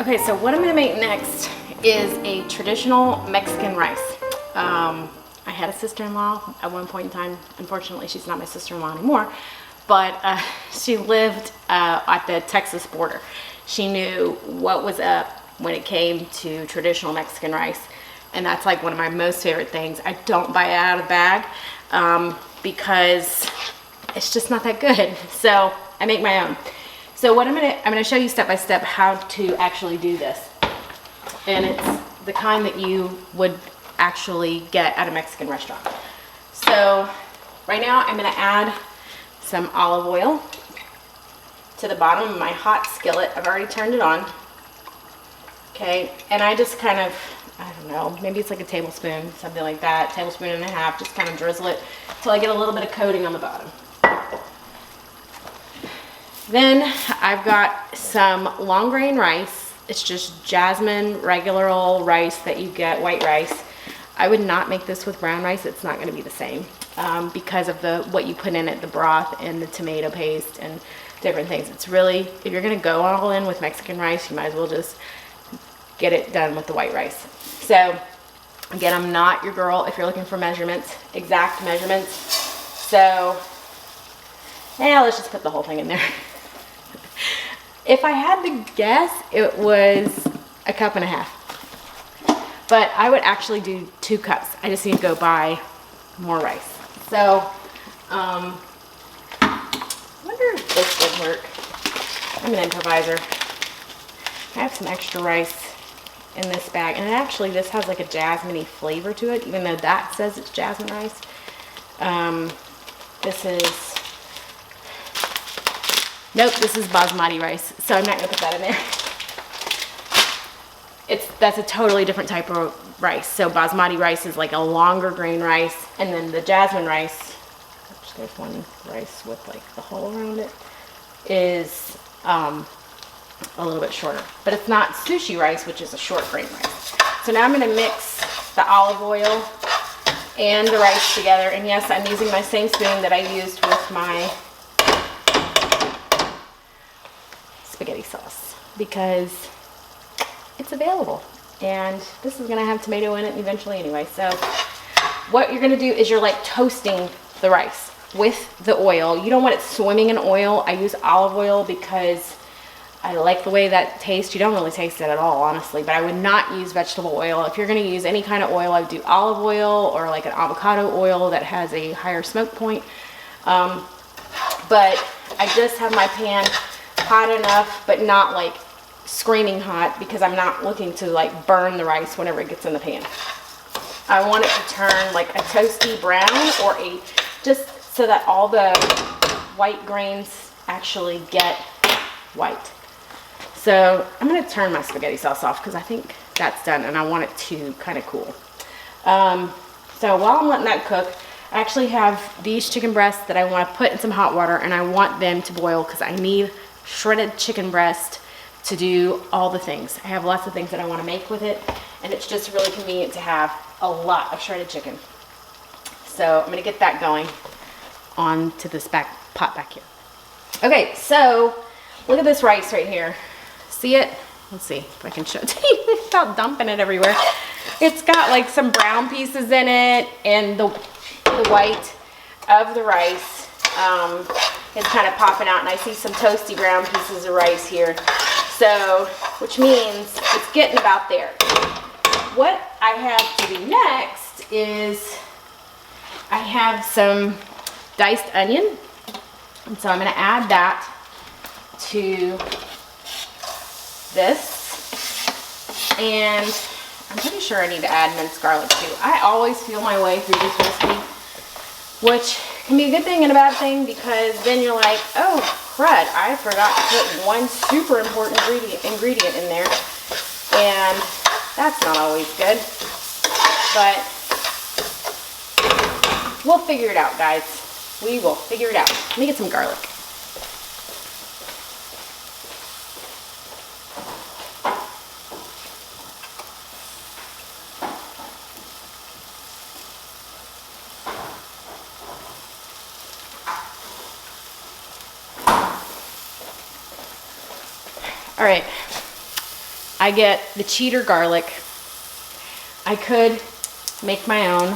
Okay, so what I'm gonna make next is a traditional Mexican rice. I had a sister-in-law at one point in time. Unfortunately, she's not my sister-in-law anymore, but she lived at the Texas border. She knew what was up when it came to traditional Mexican rice, and that's like one of my most favorite things. I don't buy it out of the bag because it's just not that good. So I make my own. So what I'm gonna show you step by step how to actually do this. And it's the kind that you would actually get at a Mexican restaurant. So right now I'm gonna add some olive oil to the bottom of my hot skillet. I've already turned it on. Okay, and I just kind of, I don't know, maybe it's like a tablespoon, something like that, tablespoon and a half, just kind of drizzle it till I get a little bit of coating on the bottom. Then I've got some long grain rice. It's just jasmine, regular old rice that you get, white rice. I would not make this with brown rice. It's not gonna be the same because of what you put in it, the broth and the tomato paste and different things. It's really, if you're gonna go all in with Mexican rice, you might as well just get it done with the white rice. So again, I'm not your girl if you're looking for measurements, exact measurements. So yeah, let's just put the whole thing in there. If I had to guess, it was a cup and a half. But I would actually do 2 cups. I just need to go buy more rice. So, I wonder if this would work. I'm an improviser. I have some extra rice in this bag. And actually, this has like a jasmine-y flavor to it, even though that says it's jasmine rice. This is... Nope, this is basmati rice, so I'm not gonna put that in there. That's a totally different type of rice. So basmati rice is like a longer grain rice, and then the jasmine rice, which there's one rice with like the hole around it, is a little bit shorter. But it's not sushi rice, which is a short grain rice. So now I'm gonna mix the olive oil and the rice together. And yes, I'm using my same spoon that I used with my spaghetti sauce because it's available, and this is gonna have tomato in it eventually anyway. So what you're gonna do is you're like toasting the rice with the oil. You don't want it swimming in oil. I use olive oil because I like the way that tastes. You don't really taste it at all, honestly, but I would not use vegetable oil. If you're gonna use any kind of oil, I would do olive oil or like an avocado oil that has a higher smoke point. But I just have my pan hot enough, but not like screaming hot, because I'm not looking to like burn the rice whenever it gets in the pan. I want it to turn like a toasty brown, or just so that all the white grains actually get white. So I'm going to turn my spaghetti sauce off because I think that's done and I want it to kind of cool. So while I'm letting that cook, I actually have these chicken breasts that I want to put in some hot water, and I want them to boil because I need shredded chicken breast to do all the things. I have lots of things that I want to make with it, and it's just really convenient to have a lot of shredded chicken. So I'm going to get that going onto this pot back here. Okay, so look at this rice right here. See it? Let's see if I can show it to you without dumping it everywhere. It's got like some brown pieces in it, and the white of the rice is kind of popping out, and I see some toasty brown pieces of rice here. So, which means it's getting about there. What I have to do next is I have some diced onion, and so I'm going to add that to this, and I'm pretty sure I need to add minced garlic too. I always feel my way through this recipe, which can be a good thing and a bad thing, because then you're like, oh crud, I forgot to put one super important ingredient in there, and that's not always good, but we'll figure it out, guys. We will figure it out. Let me get some garlic. All right, I get the cheater garlic. I could make my own.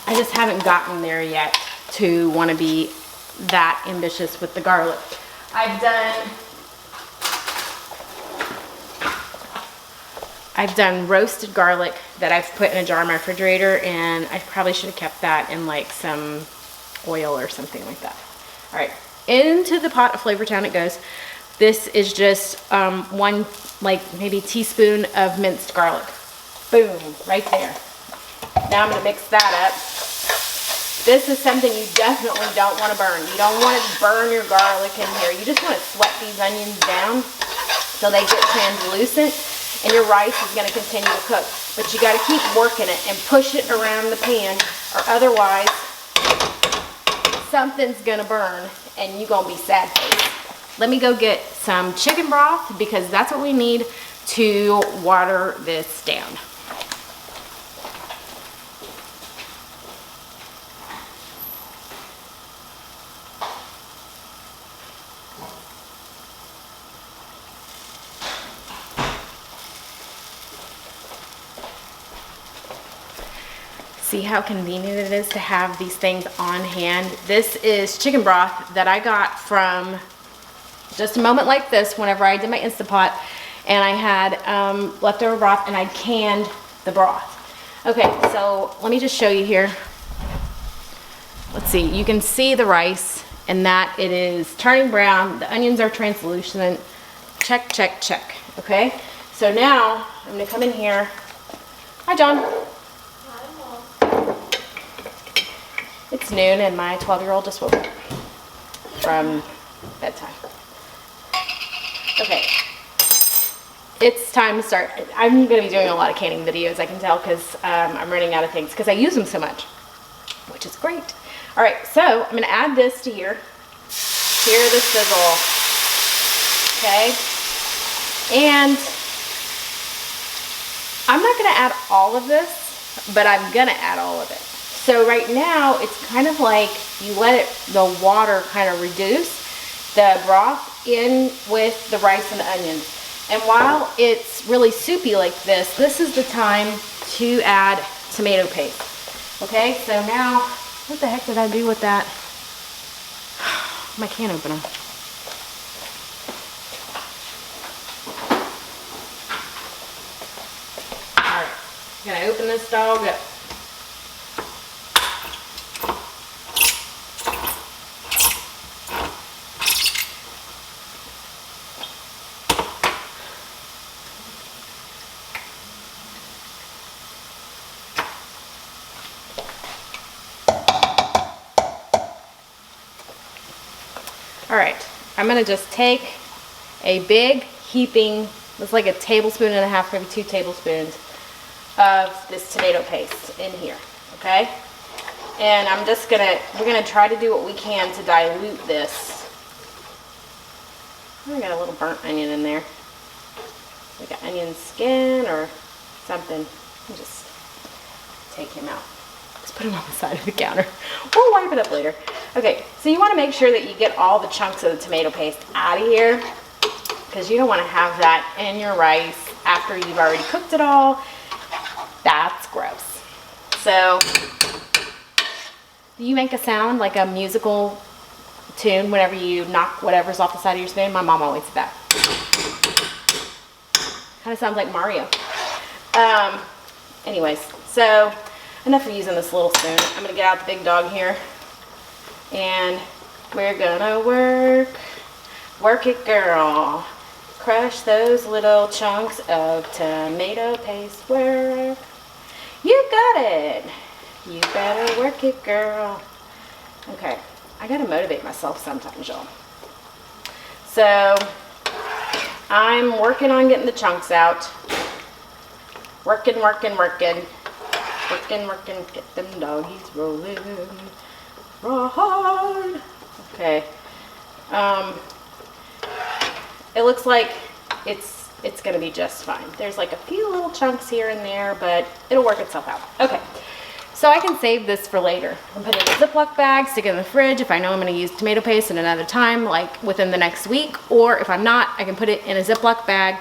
I just haven't gotten there yet to want to be that ambitious with the garlic. I've done roasted garlic that I've put in a jar in my refrigerator, and I probably should have kept that in like some oil or something like that. All right, into the pot of Flavor Town it goes. This is just one, like maybe teaspoon of minced garlic. Boom, right there. Now I'm gonna mix that up. This is something you definitely don't want to burn. You don't want to burn your garlic in here. You just want to sweat these onions down so they get translucent, and your rice is going to continue to cook. But you got to keep working it and push it around the pan, or otherwise something's going to burn and you're going to be sad faced. Let me go get some chicken broth because that's what we need to water this down. See how convenient it is to have these things on hand. This is chicken broth that I got from just a moment like this whenever I did my Instapot, and I had leftover broth and I canned the broth. Okay, so let me just show you here. Let's see, you can see the rice and that it is turning brown. The onions are translucent. Check, check, check, okay? So now I'm gonna come in here. Hi, John. It's noon and my 12-year-old just woke up from bedtime. Okay, it's time to start. I'm going to be doing a lot of canning videos, I can tell, because I'm running out of things because I use them so much, which is great. All right, so I'm going to add this to here. Hear the sizzle, okay? And I'm not going to add all of this, but I'm going to add all of it. So right now, it's kind of like you let the water kind of reduce the broth in with the rice and the onions. And while it's really soupy like this, this is the time to add tomato paste. Okay, so now, what the heck did I do with that? My can opener. All right, I'm gonna open this dog up. All right, I'm gonna just take a big heaping, it's like a tablespoon and a half, maybe 2 tablespoons of this tomato paste in here, okay? And I'm just we're gonna try to do what we can to dilute this. I got a little burnt onion in there, like an onion skin or something. I'll just take him out. Just put him on the side of the counter. We'll wipe it up later. Okay, so you want to make sure that you get all the chunks of the tomato paste out of here, because you don't want to have that in your rice after you've already cooked it all. That's gross. So, do you make a sound like a musical tune whenever you knock whatever's off the side of your spoon? My mom always did that. Kind of sounds like Mario. Anyways, so enough of using this little spoon. I'm gonna get out the big dog here, and we're gonna work it, girl. Crush those little chunks of tomato paste. Work. You got it. You better work it, girl. Okay, I gotta motivate myself sometimes, y'all. So I'm working on getting the chunks out. Working. Working, get them doggies rolling. Right. Okay. It looks like it's gonna be just fine. There's like a few little chunks here and there, but it'll work itself out. Okay. So I can save this for later. I'm putting it in a Ziploc bag, stick it in the fridge if I know I'm gonna use tomato paste at another time, like within the next week, or if I'm not, I can put it in a Ziploc bag.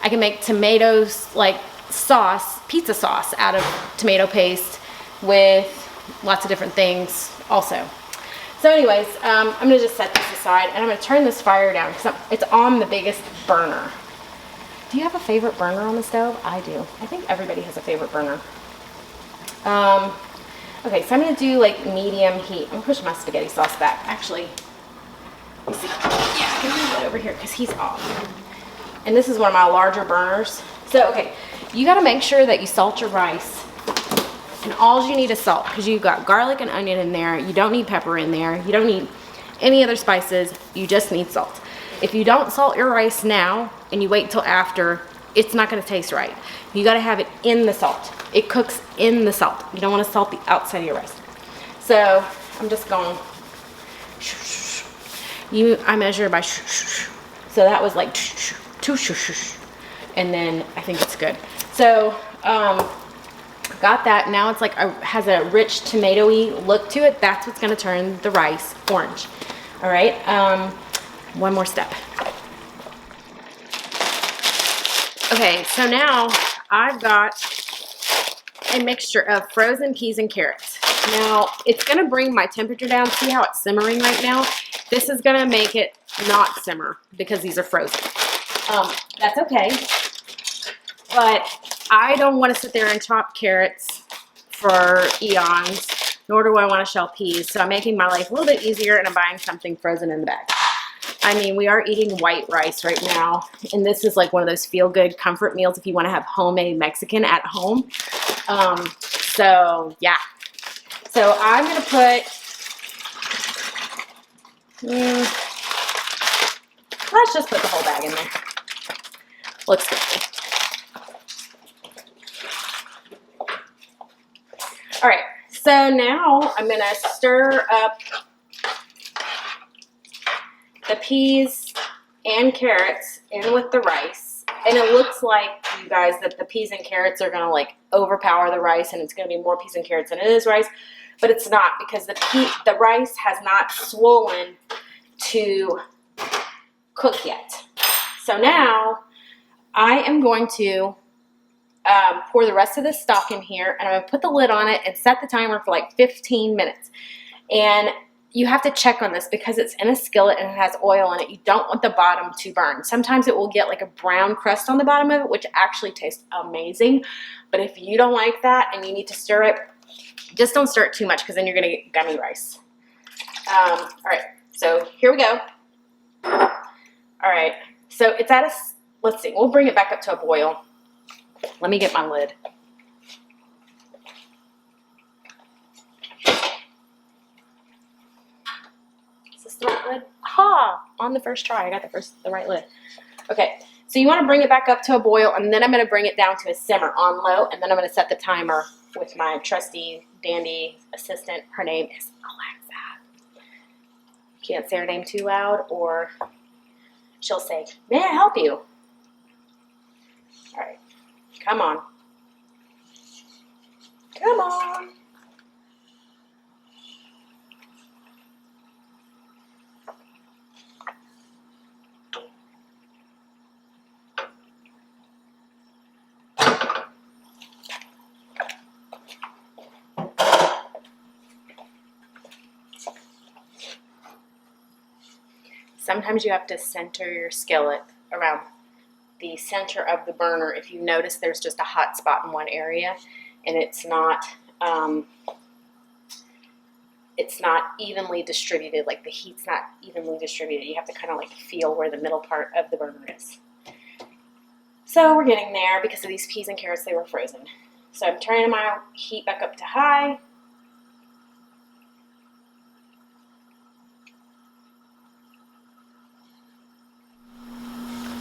I can make tomatoes, like sauce, pizza sauce out of tomato paste with lots of different things also. So anyways, I'm gonna just set this aside and I'm gonna turn this fire down because it's on the biggest burner. Do you have a favorite burner on the stove? I do. I think everybody has a favorite burner. Okay, so I'm gonna do like medium heat. I'm gonna push my spaghetti sauce back. Actually, let me see. Yeah, I can move it over here because he's off. And this is one of my larger burners. So, okay, you gotta make sure that you salt your rice. And all you need is salt because you've got garlic and onion in there. You don't need pepper in there. You don't need any other spices. You just need salt. If you don't salt your rice now and you wait till after, it's not gonna taste right. You gotta have it in the salt. It cooks in the salt. You don't wanna salt the outside of your rice. So I'm just going, I measure by, so that was like 2, and then I think it's good. So, got that. Now it's like has a rich tomatoey look to it. That's what's gonna turn the rice orange. All right, one more step. Okay, so now I've got a mixture of frozen peas and carrots. Now it's gonna bring my temperature down. See how it's simmering right now? This is gonna make it not simmer because these are frozen. That's okay, but I don't want to sit there and chop carrots for eons, nor do I want to shell peas. So I'm making my life a little bit easier and I'm buying something frozen in the bag. I mean, we are eating white rice right now, and this is like one of those feel-good comfort meals if you want to have homemade Mexican at home. So yeah. So I'm going to put, let's just put the whole bag in there. Looks good. All right, so now I'm gonna stir up the peas and carrots in with the rice. And it looks like, you guys, that the peas and carrots are gonna like overpower the rice and it's gonna be more peas and carrots than it is rice, but it's not because the rice has not swollen to cook yet. So now I am going to pour the rest of this stock in here and I'm gonna put the lid on it and set the timer for like 15 minutes. And you have to check on this because it's in a skillet and it has oil in it. You don't want the bottom to burn. Sometimes it will get like a brown crust on the bottom of it, which actually tastes amazing. But if you don't like that and you need to stir it, just don't stir it too much because then you're gonna get gummy rice. All right, so here we go. All right, so it's at a, let's see, we'll bring it back up to a boil. Let me get my lid. Is this the right lid? Aha! On the first try, I got the right lid. Okay, so you want to bring it back up to a boil, and then I'm going to bring it down to a simmer on low, and then I'm going to set the timer with my trusty, dandy assistant. Her name is Alexa. You can't say her name too loud, or she'll say, "May I help you?" All right. Come on. Come on. Sometimes you have to center your skillet around the center of the burner. If you notice there's just a hot spot in one area and it's not evenly distributed, like the heat's not evenly distributed. You have to kind of like feel where the middle part of the burner is. So we're getting there because of these peas and carrots, they were frozen. So I'm turning my heat back up to high.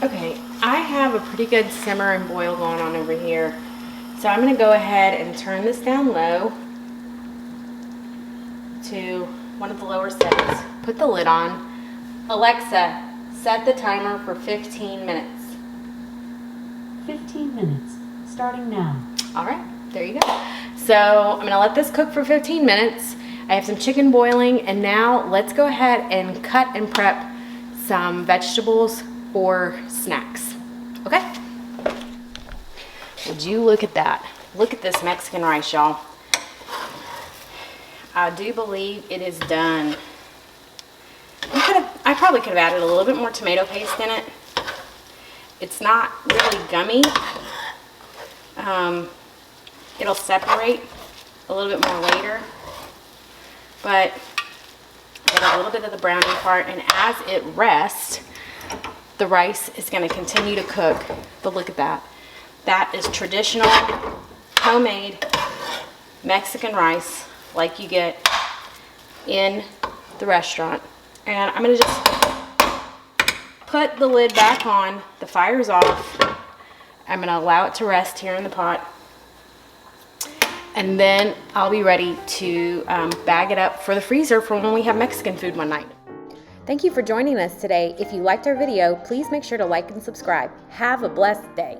Okay, I have a pretty good simmer and boil going on over here. So I'm gonna go ahead and turn this down low to one of the lower settings. Put the lid on. Alexa, set the timer for 15 minutes. 15 minutes, starting now. All right, there you go. So I'm gonna let this cook for 15 minutes. I have some chicken boiling, and now let's go ahead and cut and prep some vegetables or snacks. Okay? Would you look at that? Look at this Mexican rice, y'all. I do believe it is done. I probably could have added a little bit more tomato paste in it. It's not really gummy. It'll separate a little bit more later, but I got a little bit of the browning part, and as it rests, the rice is going to continue to cook. But look at that. That is traditional, homemade Mexican rice like you get in the restaurant. And I'm going to just put the lid back on. The fire's off. I'm going to allow it to rest here in the pot. And then I'll be ready to bag it up for the freezer for when we have Mexican food one night. Thank you for joining us today. If you liked our video, please make sure to like and subscribe. Have a blessed day.